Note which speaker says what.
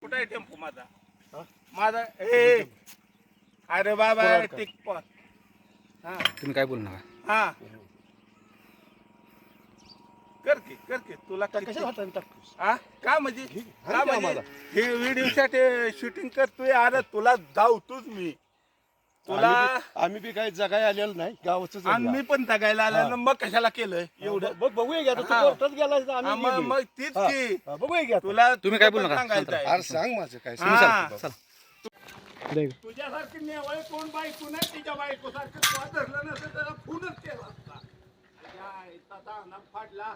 Speaker 1: कुठं आहे टेम्पो माझा
Speaker 2: हा?
Speaker 1: माझा ए अरे बाबा
Speaker 2: कोणाला काय?
Speaker 1: टिक हा
Speaker 3: तुम्ही काय बोलू नका.
Speaker 1: हा कर की तुला
Speaker 2: त्या
Speaker 1: किती-
Speaker 2: कशाला हाताने टाकतोस?
Speaker 1: हा का म्हणजे
Speaker 2: घे,
Speaker 1: का
Speaker 2: हाण की
Speaker 1: म्हणजे
Speaker 2: आम्हाला.
Speaker 1: हे व्हिडिओसाठी शूटिंग करतोय अरे तुला धावतोच मी तुला
Speaker 2: आम्ही बी काही जगाय आलेलं नाही गावच
Speaker 1: आम्ही पण जगायला आला ना मग कशाला केलंय एवढं
Speaker 2: बघूया की आता तू
Speaker 1: हा.
Speaker 2: कोर्टात गेलास तर
Speaker 1: हा,
Speaker 2: आम्ही
Speaker 1: मग
Speaker 2: गेलोय.
Speaker 1: मग तीच
Speaker 2: हा.
Speaker 1: की
Speaker 2: हा, बघूया की आता.
Speaker 1: तुला
Speaker 3: तुम्ही काय
Speaker 1: तुला
Speaker 3: बोलू
Speaker 1: पण
Speaker 3: नका.
Speaker 1: सांगायचं आहे.
Speaker 2: अरे सांग माझं काय
Speaker 1: हा.
Speaker 3: चला.
Speaker 1: तुझ्यासारखी नेवळ कोण बायको नाही तिच्या बायको सारखं धरलं नसेल त्याला फोनच केला असता फाडला